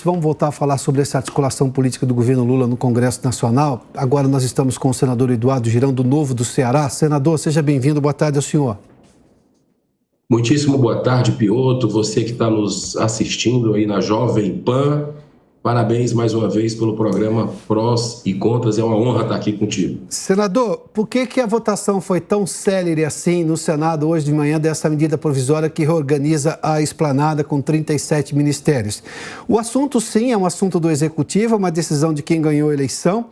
Vamos voltar a falar sobre essa articulação política do governo Lula no Congresso Nacional. Agora nós estamos com o senador Eduardo Girão, do Novo do Ceará. Senador, seja bem-vindo. Boa tarde ao senhor. Muitíssimo boa tarde, Piotr. Você que está nos assistindo aí na Jovem Pan. Parabéns mais uma vez pelo programa Prós e Contras. É uma honra estar aqui contigo. Senador, por que a votação foi tão célere assim no Senado hoje de manhã dessa medida provisória que reorganiza a esplanada com 37 ministérios? O assunto, sim, é um assunto do Executivo, é uma decisão de quem ganhou a eleição,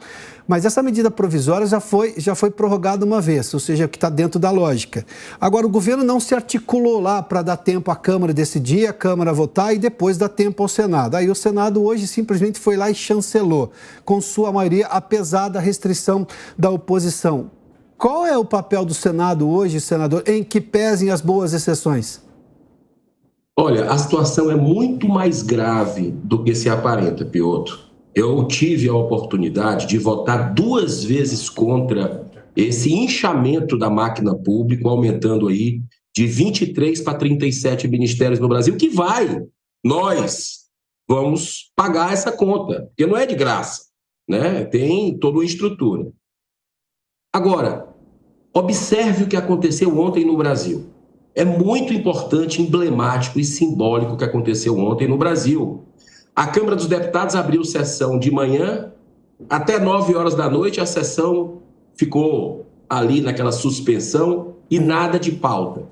mas essa medida provisória já foi prorrogada uma vez, ou seja, que está dentro da lógica. Agora, o governo não se articulou lá para dar tempo à Câmara decidir, a Câmara votar e depois dar tempo ao Senado. Aí o Senado hoje simplesmente foi lá e chancelou, com sua maioria, apesar da restrição da oposição. Qual é o papel do Senado hoje, senador, em que pesem as boas exceções? Olha, a situação é muito mais grave do que se aparenta, Piotr. Eu tive a oportunidade de votar 2 vezes contra esse inchamento da máquina pública, aumentando aí de 23 para 37 ministérios no Brasil, que nós vamos pagar essa conta, porque não é de graça, né? Tem toda uma estrutura. Agora, observe o que aconteceu ontem no Brasil. É muito importante, emblemático e simbólico o que aconteceu ontem no Brasil. A Câmara dos Deputados abriu sessão de manhã, até 9 horas da noite a sessão ficou ali naquela suspensão e nada de pauta.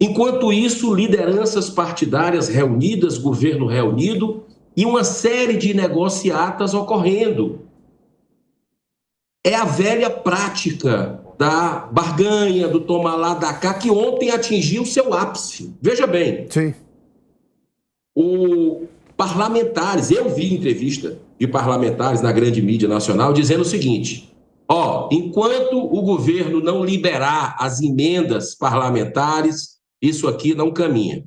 Enquanto isso, lideranças partidárias reunidas, governo reunido e uma série de negociatas ocorrendo. É a velha prática da barganha, do toma lá, da cá, que ontem atingiu seu ápice. Veja bem, sim. Parlamentares, eu vi entrevista de parlamentares na grande mídia nacional dizendo o seguinte: enquanto o governo não liberar as emendas parlamentares, isso aqui não caminha.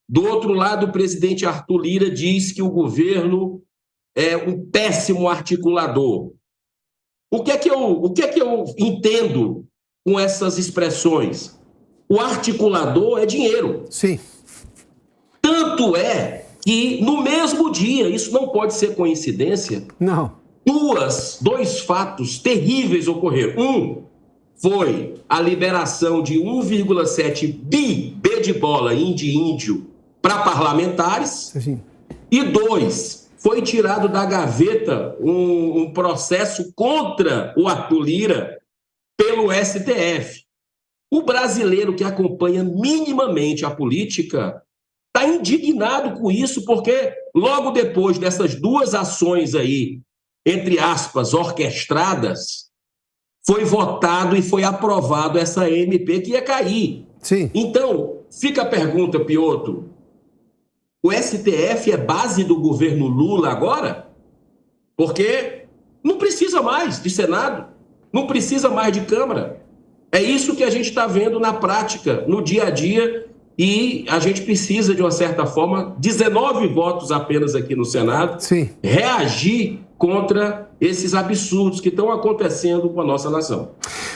Do outro lado, o presidente Arthur Lira diz que o governo é um péssimo articulador. O que é que eu entendo com essas expressões? O articulador é dinheiro. Sim. Tanto é que no mesmo dia, isso não pode ser coincidência, não. Dois fatos terríveis ocorreram. Um foi a liberação de 1,7 B de bola, índio, para parlamentares. Sim. E 2, foi tirado da gaveta um processo contra o Arthur Lira pelo STF. O brasileiro que acompanha minimamente a política está indignado com isso, porque logo depois dessas 2 ações aí, entre aspas, orquestradas, foi votado e foi aprovado essa MP que ia cair. Sim. Então, fica a pergunta, Piotr: o STF é base do governo Lula agora? Porque não precisa mais de Senado, não precisa mais de Câmara. É isso que a gente está vendo na prática, no dia a dia, e a gente precisa, de uma certa forma, 19 votos apenas aqui no Senado, sim, reagir contra esses absurdos que estão acontecendo com a nossa nação.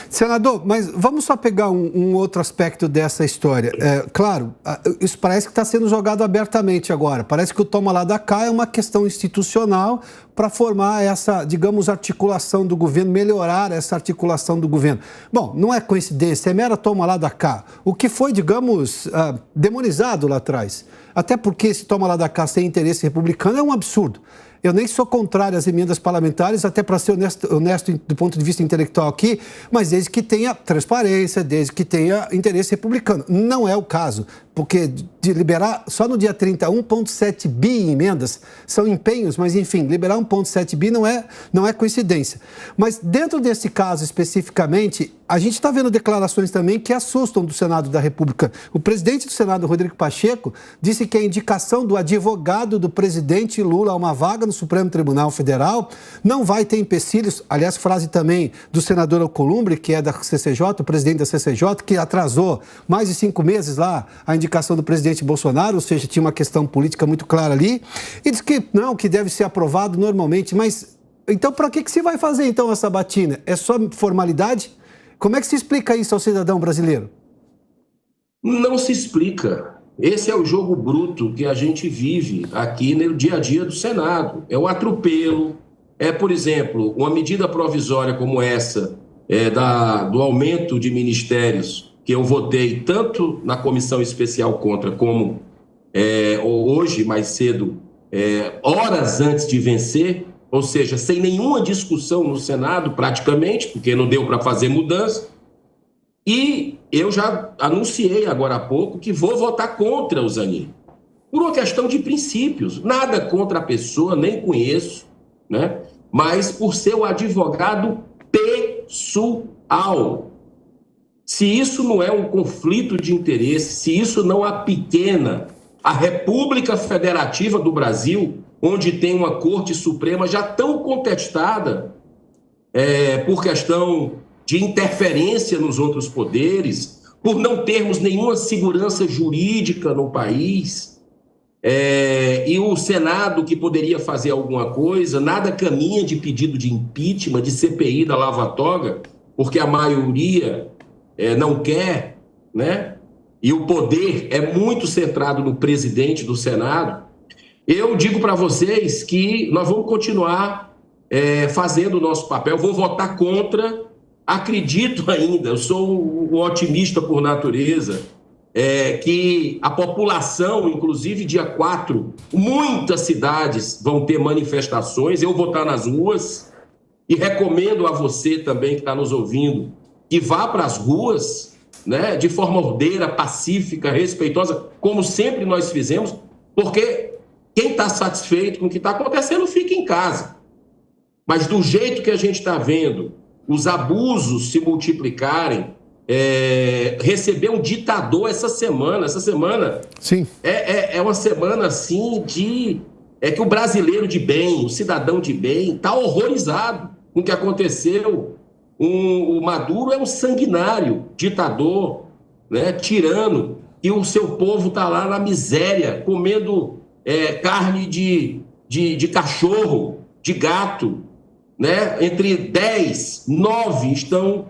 Senador, mas vamos só pegar um outro aspecto dessa história. Claro, isso parece que está sendo jogado abertamente agora. Parece que o toma lá da cá é uma questão institucional para formar essa, digamos, articulação do governo, melhorar essa articulação do governo. Bom, não é coincidência, é mera toma lá da cá. O que foi, digamos, demonizado lá atrás. Até porque esse toma lá da cá sem interesse republicano é um absurdo. Eu nem sou contrário às emendas parlamentares, até para ser honesto do ponto de vista intelectual aqui, mas desde que tenha transparência, desde que tenha interesse republicano. Não é o caso, porque de liberar só no dia 30 1,7 bi em emendas são empenhos, mas enfim, liberar 1,7 bi não é coincidência. Mas dentro desse caso especificamente, a gente está vendo declarações também que assustam do Senado da República. O presidente do Senado, Rodrigo Pacheco, disse que a indicação do advogado do presidente Lula a uma vaga no Supremo Tribunal Federal não vai ter empecilhos. Aliás, frase também do senador Alcolumbre, que é da CCJ, o presidente da CCJ, que atrasou mais de 5 meses lá a indicação do presidente Bolsonaro, ou seja, tinha uma questão política muito clara ali, e diz que não, que deve ser aprovado normalmente. Mas então para que se vai fazer então essa batina? É só formalidade? Como é que se explica isso ao cidadão brasileiro? Não se explica. Esse é o jogo bruto que a gente vive aqui no dia a dia do Senado. É o atropelo, por exemplo, uma medida provisória como essa, do aumento de ministérios, que eu votei tanto na comissão especial contra, como hoje, mais cedo, horas antes de vencer, ou seja, sem nenhuma discussão no Senado, praticamente, porque não deu para fazer mudança. E eu já anunciei agora há pouco que vou votar contra o Zanin, por uma questão de princípios. Nada contra a pessoa, nem conheço, né? Mas por ser o advogado pessoal. Se isso não é um conflito de interesse, se isso não apequena a República Federativa do Brasil, onde tem uma Corte Suprema já tão contestada por questão de interferência nos outros poderes, por não termos nenhuma segurança jurídica no país, e o Senado, que poderia fazer alguma coisa, nada caminha de pedido de impeachment, de CPI da Lava Toga, porque a maioria não quer, né? E o poder é muito centrado no presidente do Senado. Eu digo para vocês que nós vamos continuar fazendo o nosso papel, vou votar contra, acredito ainda, eu sou um otimista por natureza, que a população, inclusive dia 4, muitas cidades vão ter manifestações, eu vou estar nas ruas e recomendo a você também que está nos ouvindo que vá para as ruas, né, de forma ordeira, pacífica, respeitosa, como sempre nós fizemos, porque quem está satisfeito com o que está acontecendo fica em casa. Mas do jeito que a gente está vendo, os abusos se multiplicarem, receber um ditador essa semana. Sim. É uma semana assim que o brasileiro de bem, o cidadão de bem, está horrorizado com o que aconteceu. O Maduro é um sanguinário, ditador, né, tirano, e o seu povo está lá na miséria, comendo carne de cachorro, de gato, né? Entre 10, 9 estão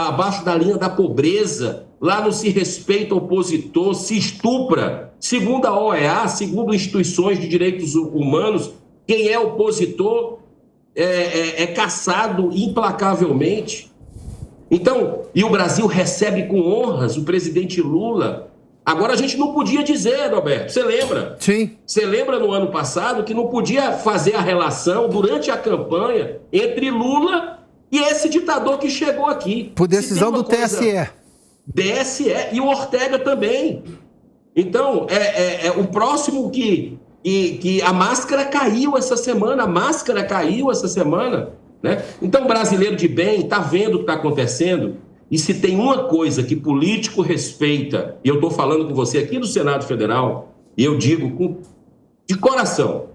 abaixo da linha da pobreza. Lá não se respeita o opositor, se estupra. Segundo a OEA, segundo instituições de direitos humanos, quem é opositor é caçado implacavelmente. Então, e o Brasil recebe com honras o presidente Lula. Agora, a gente não podia dizer, Roberto, você lembra? Sim. Você lembra no ano passado que não podia fazer a relação durante a campanha entre Lula e esse ditador que chegou aqui. Por decisão do TSE. TSE e o Ortega também. Então, o próximo que a máscara caiu essa semana, né? Então, o brasileiro de bem está vendo o que está acontecendo, e se tem uma coisa que político respeita, e eu estou falando com você aqui do Senado Federal, e eu digo de coração,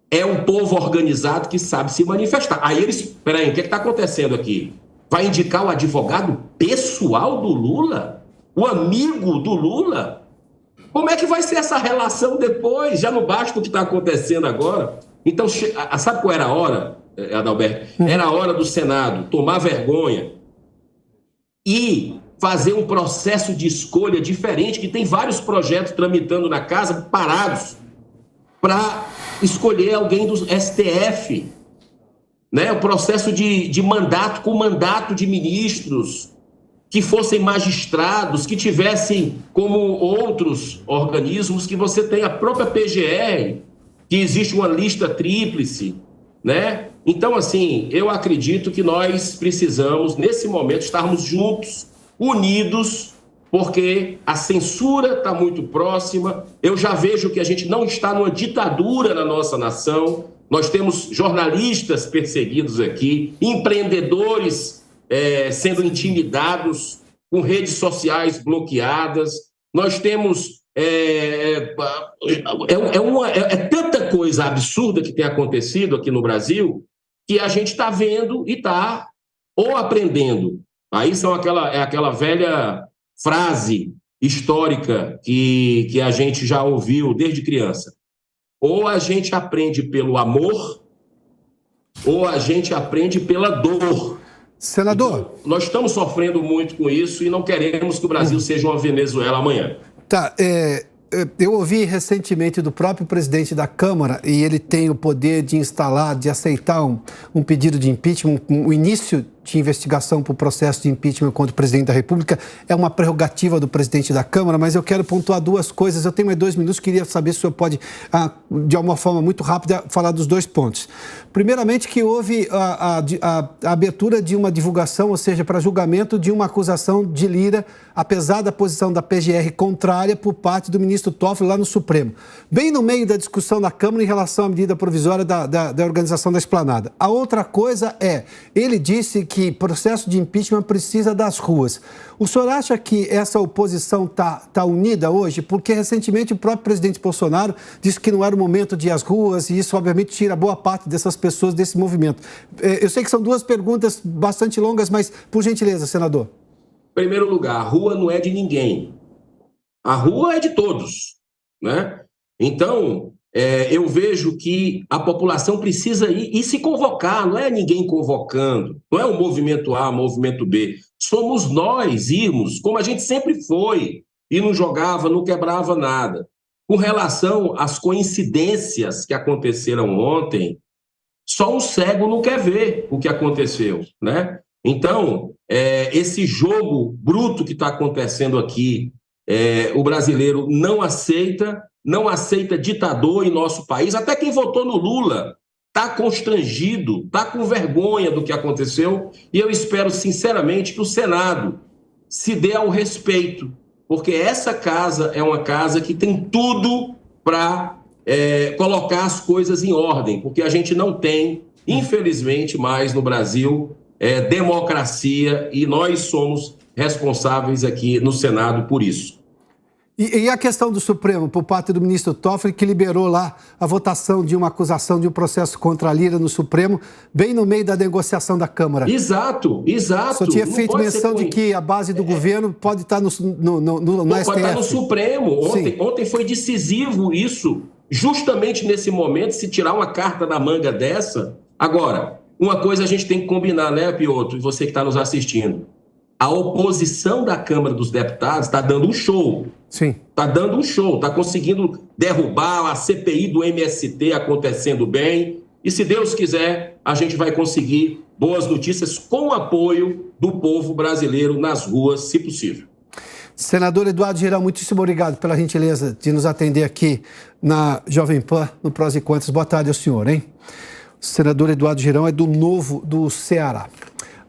é um povo organizado que sabe se manifestar. Aí eles, peraí, o que está acontecendo aqui? Vai indicar o advogado pessoal do Lula? O amigo do Lula? Como é que vai ser essa relação depois? Já não basta o que está acontecendo agora. Então, sabe qual era a hora, Adalberto? Era a hora do Senado tomar vergonha e fazer um processo de escolha diferente, que tem vários projetos tramitando na casa, parados, para escolher alguém do STF. Né? O processo de mandato com mandato de ministros, que fossem magistrados, que tivessem como outros organismos, que você tem a própria PGR, que existe uma lista tríplice, né? Então, assim, eu acredito que nós precisamos, nesse momento, estarmos juntos, unidos, porque a censura está muito próxima. Eu já vejo que a gente não está numa ditadura na nossa nação. Nós temos jornalistas perseguidos aqui, empreendedores sendo intimidados, com redes sociais bloqueadas. Nós temos tanta coisa absurda que tem acontecido aqui no Brasil que a gente está vendo e está ou aprendendo. Aí são aquela velha frase histórica que a gente já ouviu desde criança. Ou a gente aprende pelo amor, ou a gente aprende pela dor. Senador. Então, nós estamos sofrendo muito com isso e não queremos que o Brasil seja uma Venezuela amanhã. Tá, eu ouvi recentemente do próprio presidente da Câmara, e ele tem o poder de instalar, de aceitar um pedido de impeachment, o início de investigação para o processo de impeachment contra o presidente da República é uma prerrogativa do presidente da Câmara, mas eu quero pontuar duas coisas. Eu tenho mais 2 minutos, queria saber se o senhor pode, de uma forma muito rápida, falar dos 2 pontos. Primeiramente, que houve a abertura de uma divulgação, ou seja, para julgamento de uma acusação de Lira, apesar da posição da PGR contrária por parte do ministro Toffoli lá no Supremo. Bem no meio da discussão da Câmara em relação à medida provisória da organização da esplanada. A outra coisa ele disse que processo de impeachment precisa das ruas. O senhor acha que essa oposição tá unida hoje? Porque recentemente o próprio presidente Bolsonaro disse que não era o momento de ir às ruas e isso obviamente tira boa parte dessas pessoas desse movimento. Eu sei que são 2 perguntas bastante longas, mas por gentileza, senador. Em primeiro lugar, a rua não é de ninguém. A rua é de todos, né? Então, eu vejo que a população precisa ir e se convocar, não é ninguém convocando, não é o movimento A, movimento B. Somos nós irmos, como a gente sempre foi, e não jogava, não quebrava nada. Com relação às coincidências que aconteceram ontem, só um cego não quer ver o que aconteceu, né? Então, esse jogo bruto que está acontecendo aqui, o brasileiro não aceita ditador em nosso país. Até quem votou no Lula está constrangido, está com vergonha do que aconteceu, e eu espero sinceramente que o Senado se dê ao respeito, porque essa casa é uma casa que tem tudo para colocar as coisas em ordem, porque a gente não tem, infelizmente, mais no Brasil democracia, e nós somos responsáveis aqui no Senado por isso. E a questão do Supremo, por parte do ministro Toffoli, que liberou lá a votação de uma acusação de um processo contra a Lira no Supremo, bem no meio da negociação da Câmara. Exato. Só tinha feito menção de que a base do governo pode estar no STF. Pode estar no Supremo. Ontem foi decisivo isso, justamente nesse momento, se tirar uma carta da manga dessa. Agora, uma coisa a gente tem que combinar, né, Piotr, e você que está nos assistindo. A oposição da Câmara dos Deputados está dando um show. Sim. Está dando um show, está conseguindo derrubar a CPI do MST acontecendo bem. E se Deus quiser, a gente vai conseguir boas notícias com o apoio do povo brasileiro nas ruas, se possível. Senador Eduardo Girão, muitíssimo obrigado pela gentileza de nos atender aqui na Jovem Pan, no Prós e Contras. Boa tarde ao senhor, hein? O senador Eduardo Girão é do Novo do Ceará.